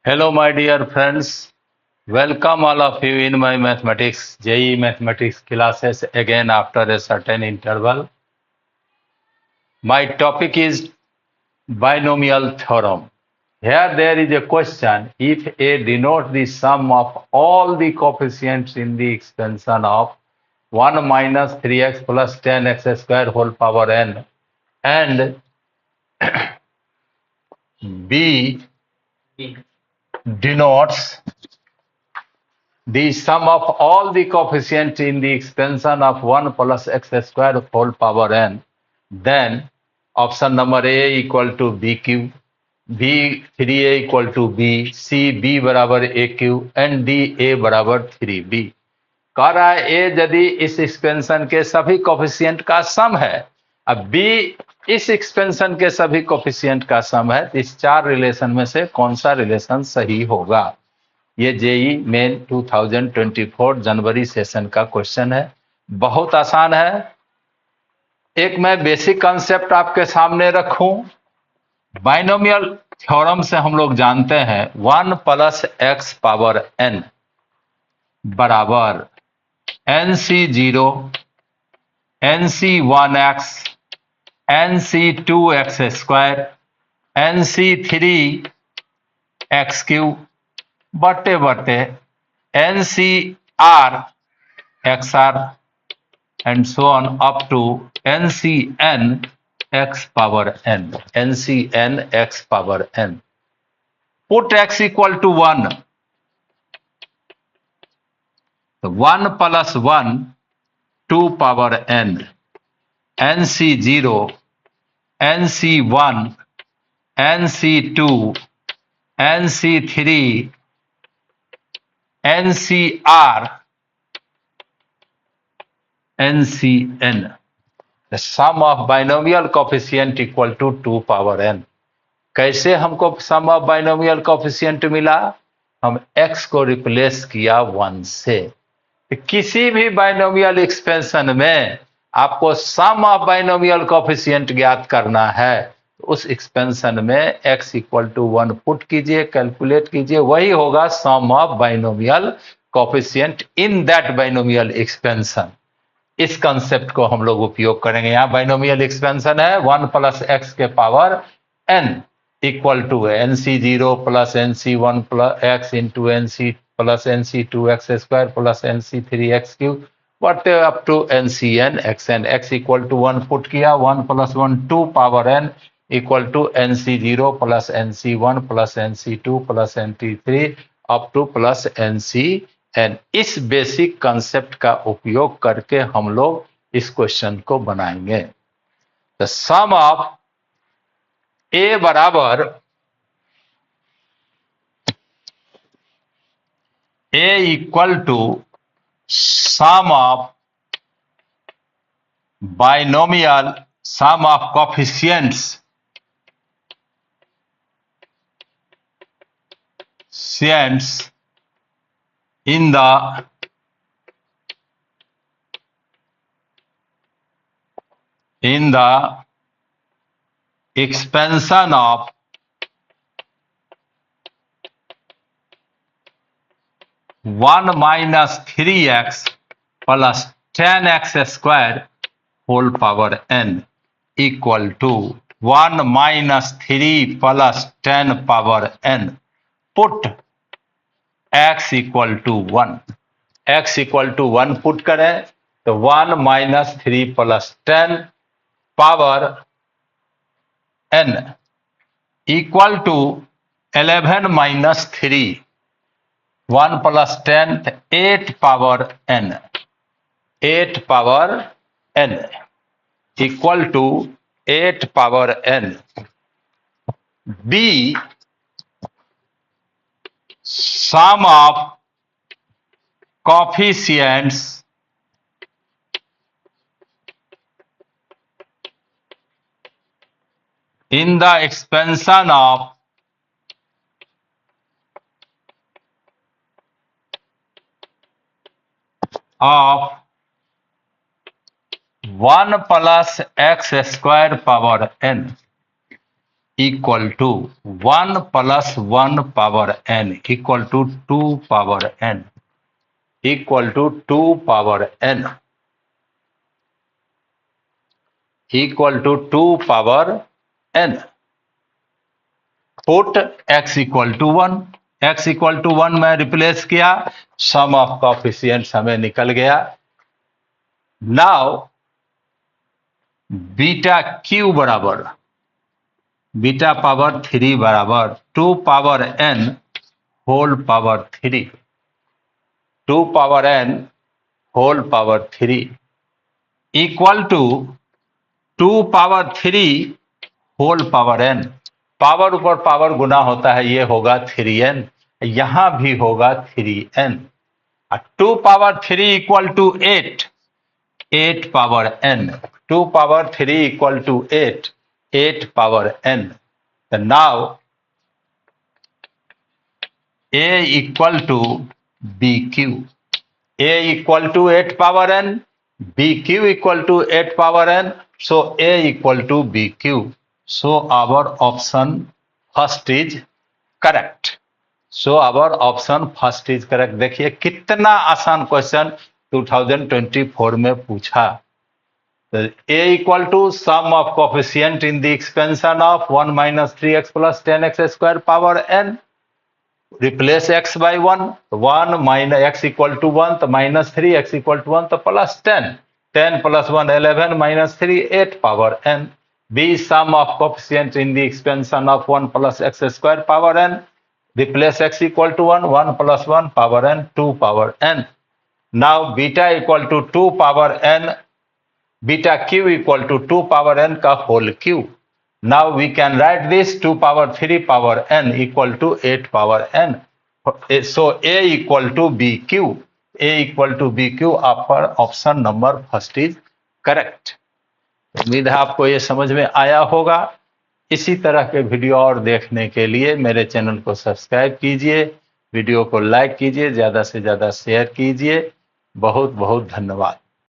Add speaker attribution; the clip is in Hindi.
Speaker 1: Hello, my dear friends. Welcome all of you in my mathematics, JE mathematics classes again after a certain interval. My topic is binomial theorem. Here there is a question: if A denotes the sum of all the coefficients in the expansion of 1 minus 3x plus 10x square whole power n, and B denotes the sum of all the coefficients in the expansion of 1 plus x square whole power n, then option number A equal to B cube, B 3A equal to B, C B बराबर A Q and D A बराबर 3B। कह रहा है A यदि इस एक्सपेंशन के सभी कोफिशिएंट का सम है, अब B इस एक्सपेंशन के सभी कोफिशिएंट का सम है, तो इस चार रिलेशन में से कौन सा रिलेशन सही होगा। ये जेई मेन 2024 जनवरी सेशन का क्वेश्चन है। बहुत आसान है। एक मैं बेसिक कंसेप्ट आपके सामने रखूं। बाइनोमियल थ्योरम से हम लोग जानते हैं 1 प्लस एक्स पावर एन बराबर n c 0, n c 1x, n c 2x square, n c 3x cube बटे बटे n c r x r and so on up to ncn x power n, ncn x power n. Put x equal to 1. So 1 plus 1, 2 power n, nc0, nc1, nc2, nc3, ncr, ncn. The sum of binomial coefficient equal to 2 power n. कैसे हमको सम ऑफ बाइनोमियल कोफिशिएंट मिला? हम x को रिप्लेस किया 1 से। किसी भी बाइनोमियल एक्सपेंशन में आपको सम ऑफ बाइनोमियल कोफिशिएंट ज्ञात करना है, उस एक्सपेंशन में x इक्वल टू 1 पुट कीजिए, कैलकुलेट कीजिए, वही होगा sum of binomial coefficient in that binomial expansion. इस कंसेप्ट को हम लोग उपयोग करेंगे। यहां बाइनोमियल एक्सपेंशन है 1 प्लस एक्स के power n equal to nc0 plus nc1 plus x into nc plus nc2x square plus nc3x cube but up to ncn xn। x equal to 1 put किया, 1 plus 1 2 power n equal to nc0 plus nc1 plus nc2 plus nc3 up to plus ncn। इस बेसिक कंसेप्ट का उपयोग करके हम लोग इस क्वेश्चन को बनाएंगे। द सम ऑफ ए बराबर A equal to sum of binomial sum of coefficients in the expansion of 1 minus 3x plus 10x square whole power n equal to 1 minus 3 plus 10 power n. Put x equal to 1. x equal to 1 put करें तो 1 minus 3 plus 10 power n equal to 11 minus 3, 1 plus 10 8 power n, 8 power n equal to 8 power n। b sum of coefficients in the expansion of 1 plus x square power n equal to 1 + 1 power n equal to 2 power n equal to 2 power n equal to 2 power n। Put x equal to 1, x equal to 1 में रिप्लेस किया, सम ऑफ कोएफिशिएंट्स हमें निकल गया। नाउ बीटा क्यू बराबर बीटा पावर 3 बराबर 2 power n whole power 3, 2 power n whole power 3 equal to 2 power 3 whole power n। Power ऊपर पावर गुना होता है, ये होगा 3n, यहां भी होगा 3n। 2 power 3 equal to 8, 8 power n, 2 power 3 equal to 8, 8 power n। तो now a equal to b q, a equal to 8 power n, bq equal to 8 power n, so a equal to bq, so our option first is correct, so our option first is correct। देखिए कितना आसान क्वेश्चन 2024 में पूछा। तो a equal to sum of coefficient in the expansion of 1 - 3x + 10x² power n, replace x by 1, 1 minus x equal to 1 तो -3, x इक्वल टू 1 तो +10, 10 + 1 11 - 3 8 power n। b sum of coefficient in the expansion of 1 + x² power n, replace x equal to 1, 1 + 1 power n 2 power n। Now beta equal to 2 power n, beta q equal to 2 power n का whole q. Now we can write this 2 power 3 power n equal to 8 power n. So a equal to bq, a equal to bq, आपका option number first is correct. उम्मीद है आपको ये समझ में आया होगा। इसी तरह के वीडियो और देखने के लिए मेरे चैनल को सब्सक्राइब कीजिए, वीडियो को लाइक कीजिए, ज़्यादा से ज़्यादा शेयर कीजिए। बहुत बहुत धन्यवाद।